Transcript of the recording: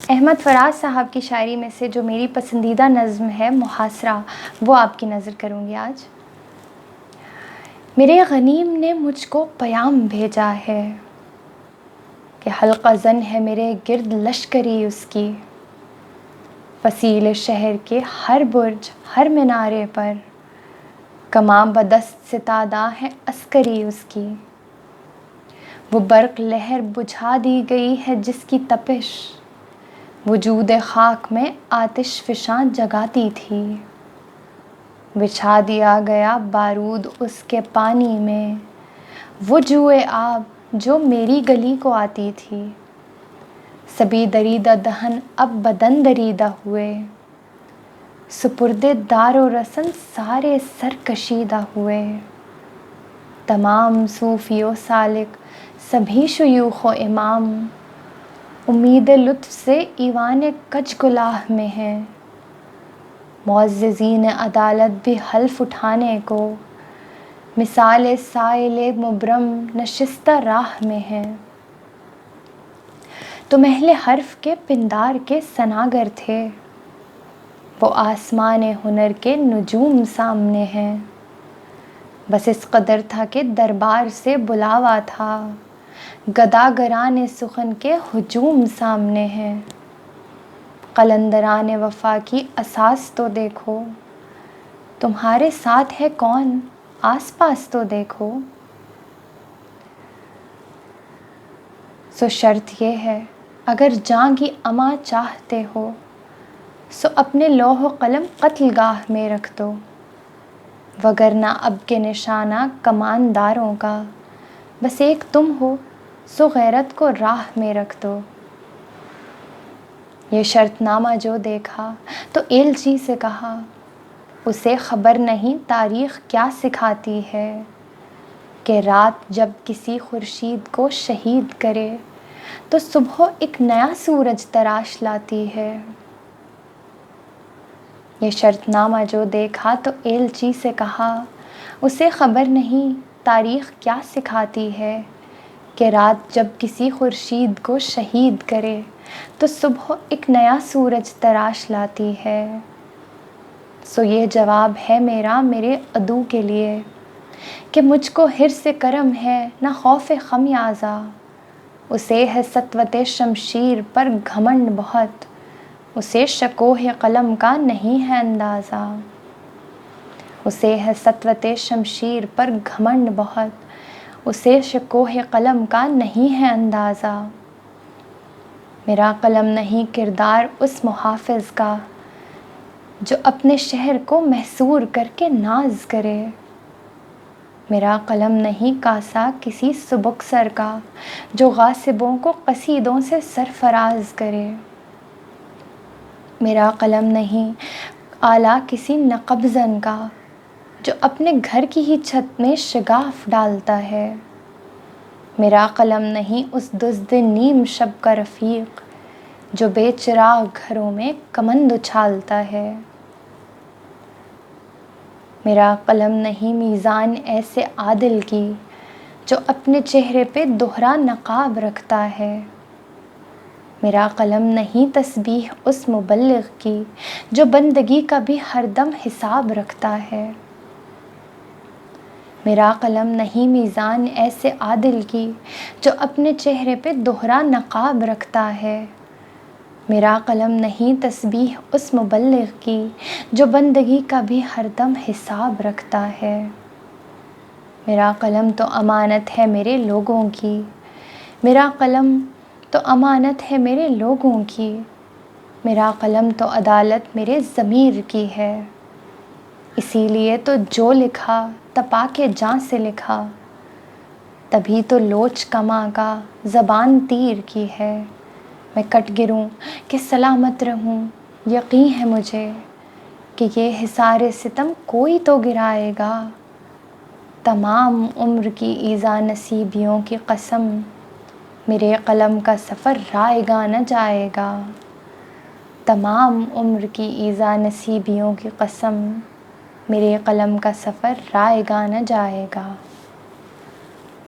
احمد فراز صاحب کی شاعری میں سے جو میری پسندیدہ نظم ہے محاصرہ، وہ آپ کی نظر کروں گی آج۔ میرے غنیم نے مجھ کو پیام بھیجا ہے کہ حلقہ زن ہے میرے گرد لشکری اس کی، فصیل شہر کے ہر برج ہر مینارے پر کماں بدست ستادہ ہے عسکری اس کی، وہ برق لہر بجھا دی گئی ہے جس کی تپش وجود خاک میں آتش فشاں جگاتی تھی، بچھا دیا گیا بارود اس کے پانی میں وہ جوئے آب جو میری گلی کو آتی تھی، سبھی دریدہ دہن اب بدن دریدہ ہوئے، سپرد دار و رسن سارے سر کشیدہ ہوئے، تمام صوفی و سالک سبھی شیوخ و امام امید لطف سے ایوان کج گلاہ میں ہیں، معززین عدالت بھی حلف اٹھانے کو مثال سائل مبرم نشستہ راہ میں ہیں، تم اہل حرف کے پندار کے صناگر تھے، وہ آسمان ہنر کے نجوم سامنے ہیں، بس اس قدر تھا کہ دربار سے بلاوا تھا، گداگران سخن کے ہجوم سامنے ہیں، قلندران وفا کی اساس تو دیکھو، تمہارے ساتھ ہے کون آس پاس تو دیکھو، سو شرط یہ ہے اگر جاں کی اما چاہتے ہو سو اپنے لوح و قلم قتل گاہ میں رکھ دو، وگرنہ اب کے نشانہ کمانداروں کا بس ایک تم ہو سو غیرت کو راہ میں رکھ دو، یہ شرط نامہ جو دیکھا تو ایلچی سے کہا اسے خبر نہیں تاریخ کیا سکھاتی ہے کہ رات جب کسی خورشید کو شہید کرے تو صبح ایک نیا سورج تراش لاتی ہے، یہ شرط نامہ جو دیکھا تو ایلچی سے کہا اسے خبر نہیں تاریخ کیا سکھاتی ہے کہ رات جب کسی خورشید کو شہید کرے تو صبح ایک نیا سورج تراش لاتی ہے، سو یہ جواب ہے میرا میرے عدو کے لیے کہ مجھ کو حرص کرم ہے نہ خوف خمیازہ، اسے ہے سطوت شمشیر پر گھمنڈ بہت، اسے شکوہ قلم کا نہیں ہے اندازہ، اسے ہے سطوت شمشیر پر گھمنڈ بہت، اسے شکوہ قلم کا نہیں ہے اندازہ، میرا قلم نہیں کردار اس محافظ کا جو اپنے شہر کو محصور کر کے ناز کرے، میرا قلم نہیں کاسا کسی سبک سر کا جو غاصبوں کو قصیدوں سے سرفراز کرے، میرا قلم نہیں آلہ کسی نقب زن کا جو اپنے گھر کی ہی چھت میں شگاف ڈالتا ہے، میرا قلم نہیں اس دزد نیم شب کا رفیق جو بے چراغ گھروں میں کمند اچھالتا ہے، میرا قلم نہیں میزان ایسے عادل کی جو اپنے چہرے پہ دوہرا نقاب رکھتا ہے، میرا قلم نہیں تسبیح اس مبلغ کی جو بندگی کا بھی ہر دم حساب رکھتا ہے، میرا قلم نہیں میزان ایسے عادل کی جو اپنے چہرے پہ دوہرا نقاب رکھتا ہے، میرا قلم نہیں تسبیح اس مبلغ کی جو بندگی کا بھی ہر دم حساب رکھتا ہے، میرا قلم تو امانت ہے میرے لوگوں کی، میرا قلم تو امانت ہے میرے لوگوں کی، میرا قلم تو عدالت میرے ضمیر کی ہے، اسی لیے تو جو لکھا تپا کے جاں سے لکھا، تبھی تو لوچ کماں کا زبان تیر کی ہے، میں کٹ گروں کہ سلامت رہوں، یقین ہے مجھے کہ یہ حصار ستم کوئی تو گرائے گا، تمام عمر کی ایذا نصیبیوں کی قسم میرے قلم کا سفر رائے گا نہ جائے گا، تمام عمر کی ایذا نصیبیوں کی قسم میرے قلم کا سفر رائے گا نہ جائے گا۔